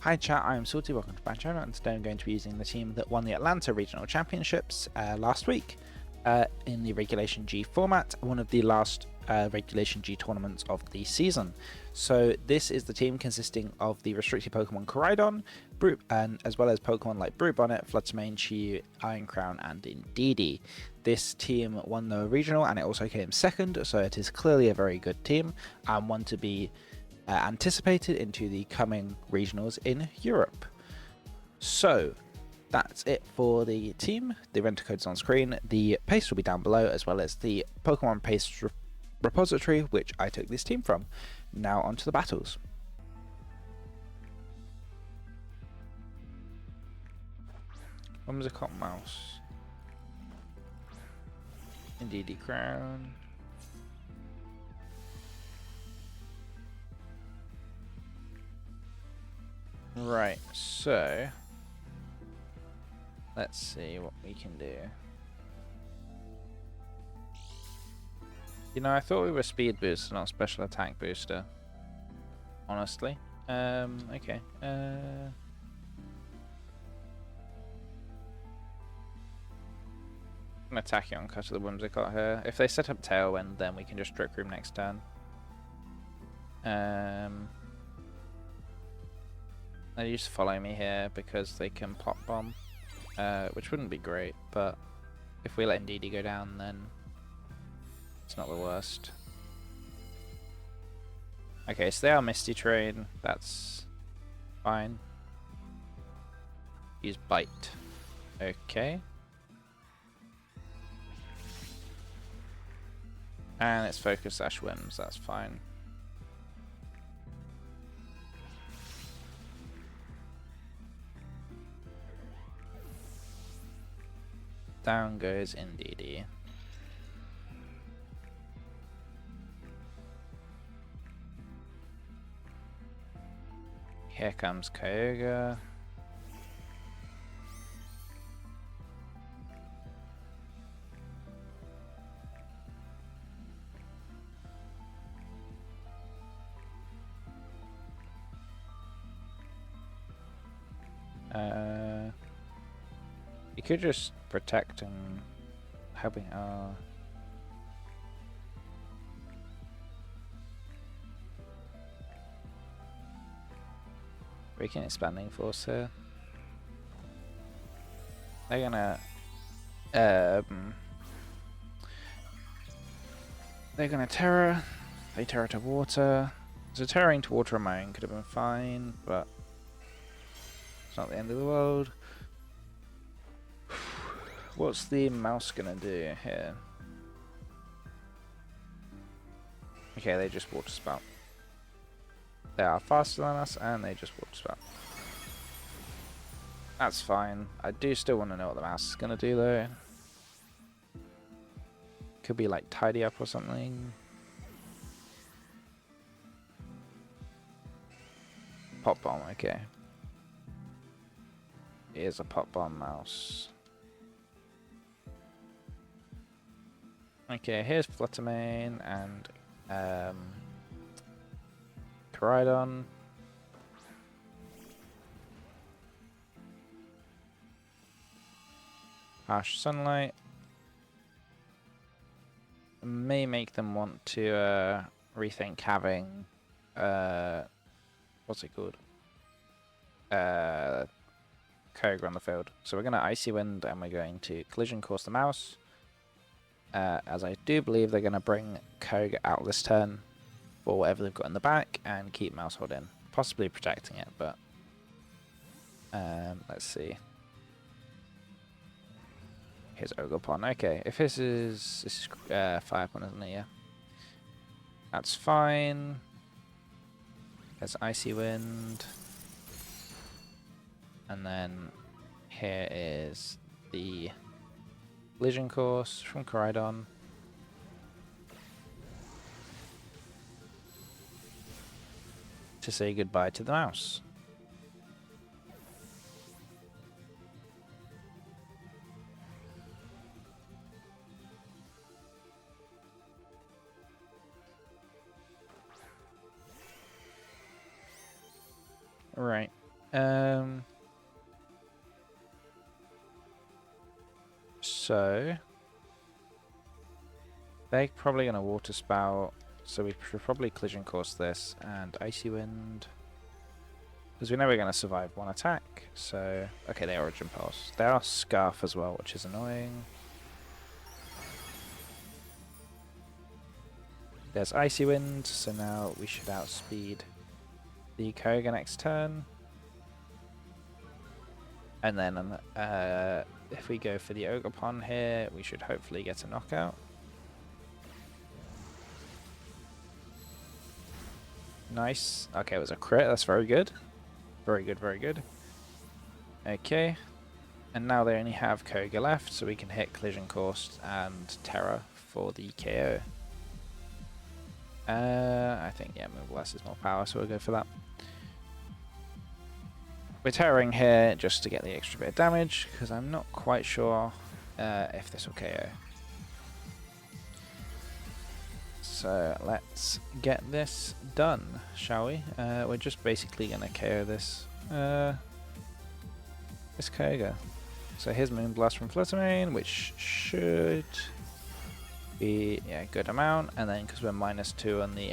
Hi chat, I am Salty, welcome to my channel, and today I'm going to be using the team that won the Atlanta Regional Championships last week in the Regulation G format, one of the last Regulation G tournaments of the season. So this is the team consisting of the restricted Pokemon Koraidon, and as well as Pokemon like Brute Bonnet, Fluttermane, Chi, Iron Crown, and Indeedee. This team won the regional and it also came second, so it is clearly a very good team and one to be anticipated into the coming regionals in Europe. So that's it for the team. The renter code's on screen, the paste will be down below, as well as the Pokemon paste repository which I took this team from. Now onto the battles. Whimsicott Mouse, Indeedee Crown, right, so let's see what we can do. You know, I thought we were speed booster, not special attack booster. Honestly. Okay. I'm gonna attack it on cut of the Whimsicott here. If they set up Tailwind, then we can just Trick Room next turn. They used to follow me here because they can Pop Bomb, which wouldn't be great, but if we let Indeedee go down, then it's not the worst. Okay, so they are Misty Terrain, that's fine. Use Bite. Okay. And it's Focus Sash Whims, that's fine. Down goes Indeedee. Here comes Kyogre. You could just protect and helping. Breaking Expanding Force here. They're gonna Terra. They Terra to water. So Terraing to water on my own could have been fine, but it's not the end of the world. What's the mouse gonna do here? Okay, they just Water Spout. They are faster than us, and they just Water Spout. That's fine. I do still want to know what the mouse is gonna do though. Could be like Tidy Up or something. Pop Bomb, okay. Here's a Pop Bomb mouse. Okay, here's Fluttermane and Koraidon. Harsh Sunlight. May make them want to rethink having what's it called? Kyogre on the field. So we're going to Icy Wind and we're going to Collision Course the mouse. As I do believe they're going to bring Kyogre out this turn for whatever they've got in the back and keep Mousehold in. Possibly protecting it, but let's see. Here's Ogerpon. Okay, if this is Fire Pond, isn't it? Yeah. That's fine. There's Icy Wind. And then here is the Collision Course from Koraidon. To say goodbye to the mouse. Right. So they're probably going to water spout, so we should probably collision course this and icy wind, because we know we're going to survive one attack. So okay, they origin pulse. They are scarf as well, which is annoying. There's icy wind, so now we should outspeed the Koga next turn. And then if we go for the Ogerpon here, we should hopefully get a knockout. Nice. Okay, it was a crit. That's very good. Very good, very good. Okay. And now they only have Koga left, so we can hit Collision Course and Terror for the KO. I think, yeah, Move Less is more power, so we'll go for that. We're terroring here just to get the extra bit of damage, because I'm not quite sure if this will KO. So let's get this done, shall we? We're just basically going to KO this Koga. So here's Moonblast from Fluttermane, which should be a good amount, and then because we're -2 on the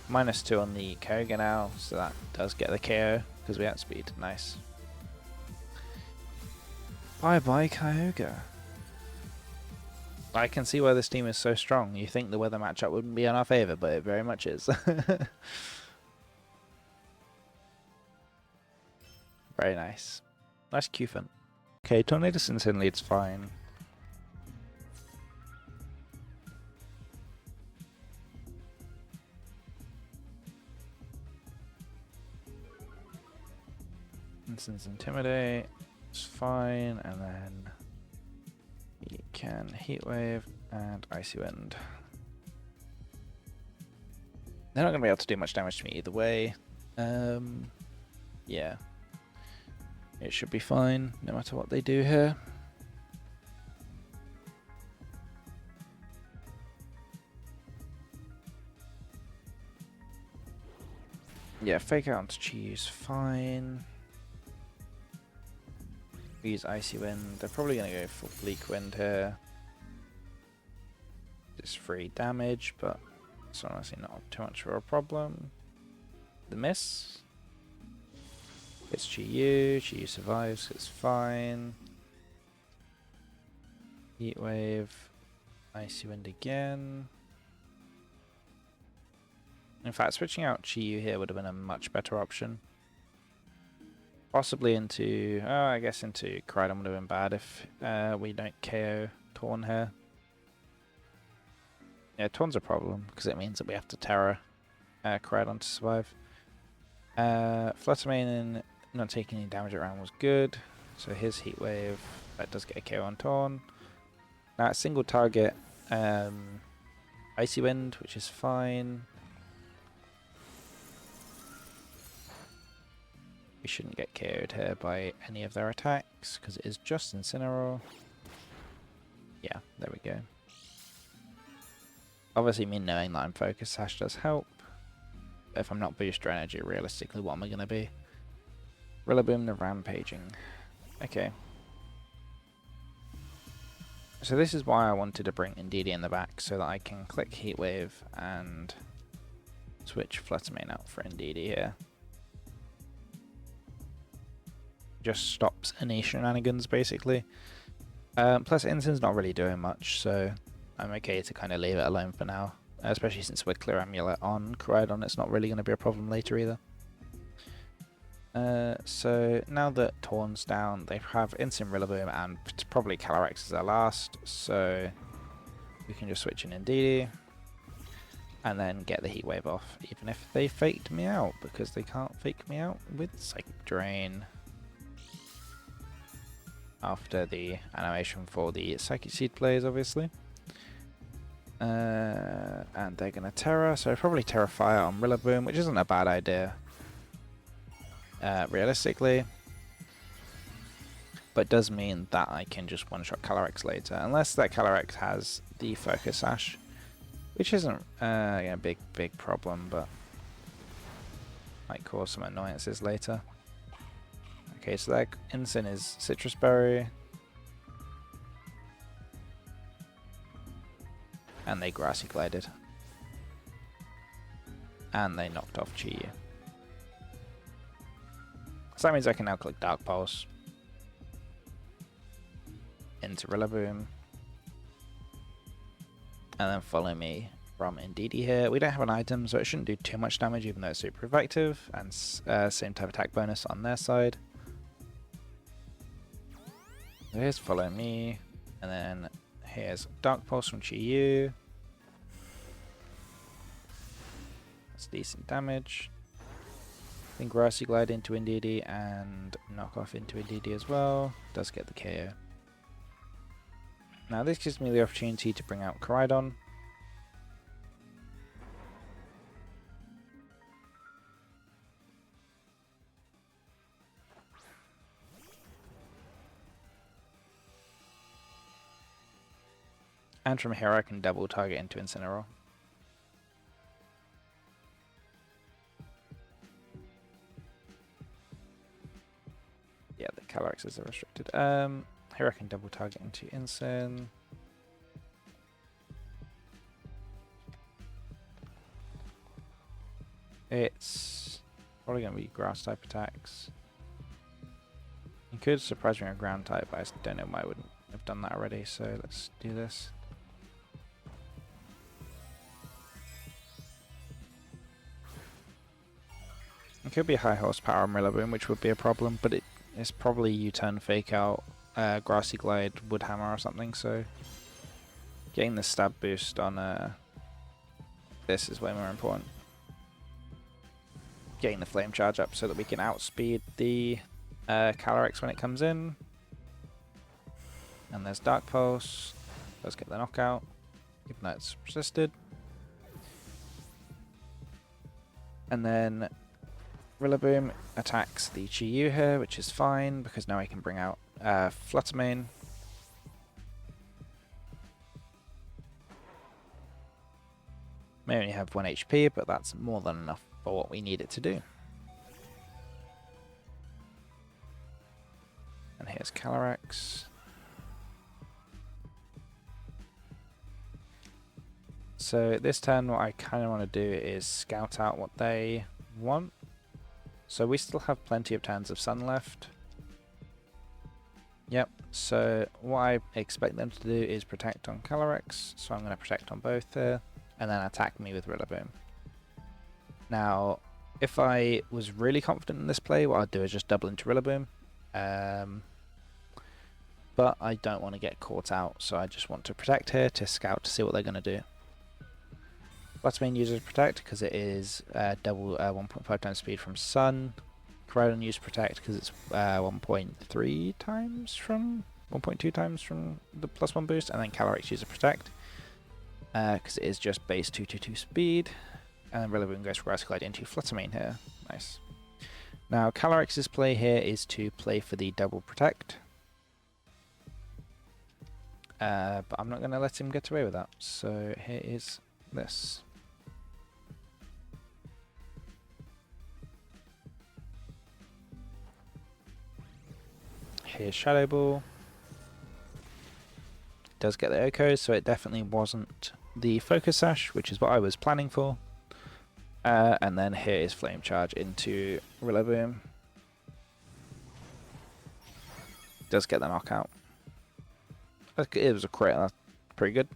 -2 on the Koga now, so that does get the KO because we outspeed. Nice. Bye bye Kyogre. I can see why this team is so strong. You think the weather matchup wouldn't be in our favor, but it very much is. Very nice. Nice Q-fin. Okay, Tornado Sinsin leads fine. Since Intimidate, it's fine, and then he can Heat Wave and Icy Wind. They're not going to be able to do much damage to me either way. Yeah. It should be fine, no matter what they do here. Yeah, Fake Out onto Cheese, fine. Use Icy Wind. They're probably going to go for Bleak Wind here. It's free damage, but it's honestly not too much of a problem. The miss. It's Chi-Yu. Chi-Yu survives, it's fine. Heat Wave. Icy Wind again. In fact, switching out Chi-Yu here would have been a much better option. Possibly into, I guess into Koraidon would have been bad if we don't KO Torn here. Yeah, Torn's a problem because it means that we have to Terror Koraidon to survive. Fluttermane not taking any damage around was good. So his Heat Wave, that does get a KO on Torn. Now at single target, Icy Wind, which is fine. We shouldn't get KO'd here by any of their attacks, because it is just Incineroar. Yeah, there we go. Obviously me knowing that I'm Focus Sash does help. But if I'm not Booster Energy, realistically what am I going to be? Rillaboom the Rampaging. Okay. So this is why I wanted to bring Indeedee in the back, so that I can click Heat Wave and switch Fluttermane out for Indeedee here. Just stops any shenanigans basically. Plus Incin's not really doing much, so I'm okay to kind of leave it alone for now. Especially since we're Clear Amulet on Koraidon, it's not really going to be a problem later either. So now that Torn's down, they have Incin, Rillaboom, and probably Calyrex as their last, so we can just switch in Indeedee and then get the Heat Wave off, even if they faked me out, because they can't fake me out with Psychic Drain. After the animation for the Psychic Seed plays, obviously. And they're going to Terra, so probably Terra Fire on Rillaboom, which isn't a bad idea, realistically. But does mean that I can just one-shot Calyrex later, unless that Calyrex has the Focus Sash, which isn't a big problem, but Might cause some annoyances later. Okay, so that Ensign is Citrus Berry. And they Grassy Glided. And they knocked off Chi-Yu. So that means I can now click Dark Pulse into Rillaboom. And then follow me from Indeedee here. We don't have an item, so it shouldn't do too much damage, even though it's super effective. And same type of attack bonus on their side. So here's Follow Me. And then here's Dark Pulse from Chi-Yu. That's decent damage. Then Grassy Glide into Indeedee and knock off into Indeedee as well. Does get the KO. Now this gives me the opportunity to bring out Koraidon. And from here I can double target into Incineroar. Yeah, the Calyrex are restricted. Here I can double target into Incin. It's probably going to be grass type attacks. You could surprise me on ground type, but I don't know why I wouldn't have done that already, so let's do this. It could be high horsepower on Rillaboom, which would be a problem, but it's probably U-turn, fake out, Grassy Glide, Wood Hammer or something, so getting the stab boost on this is way more important. Getting the flame charge up so that we can outspeed the Calyrex when it comes in. And there's Dark Pulse. Let's get the knockout, even though it's resisted. And then Rillaboom attacks the Chi-Yu here, which is fine, because now I can bring out Fluttermane. May only have 1 HP, but that's more than enough for what we need it to do. And here's Calyrex. So this turn what I kind of want to do is scout out what they want. So we still have plenty of turns of Sun left. Yep, so what I expect them to do is protect on Calyrex, so I'm going to protect on both here, and then attack me with Rillaboom. Now, if I was really confident in this play, what I'd do is just double into Rillaboom. But I don't want to get caught out, so I just want to protect here to scout to see what they're going to do. Fluttermane uses Protect because it is double 1.5 times speed from Sun. Koraidon uses Protect because it's 1.3 times from 1.2 times from the +1 boost, and then Calyrex uses Protect because it is just base 222 speed. And then Rillaboom goes for Grassy Glide into Fluttermane here. Nice. Now Calyrex's play here is to play for the double Protect. But I'm not going to let him get away with that. So here is this. Here's Shadow Ball. It does get the Oko, so it definitely wasn't the Focus Sash, which is what I was planning for. And then here is Flame Charge into Rillaboom. Does get the knockout. It was a crit, that's pretty good.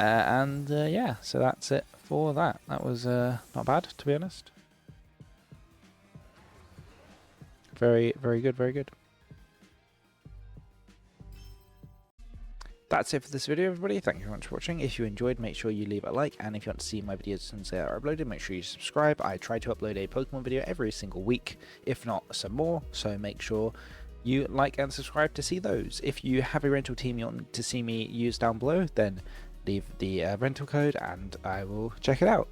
Yeah, so that's it for that. That was not bad, to be honest. Very, very good, very good. That's it for this video, everybody. Thank you very much for watching. If you enjoyed, make sure you leave a like, and if you want to see my videos since they are uploaded, make sure you subscribe. I try to upload a Pokemon video every single week, if not some more, so make sure you like and subscribe to see those. If you have a rental team you want to see me use down below, then leave the rental code and I will check it out.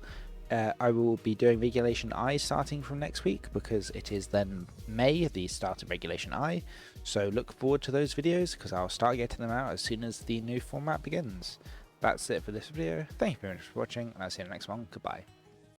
I will be doing Regulation I starting from next week because it is then May, the start of Regulation I. So look forward to those videos because I'll start getting them out as soon as the new format begins. That's it for this video. Thank you very much for watching, and I'll see you in the next one. Goodbye.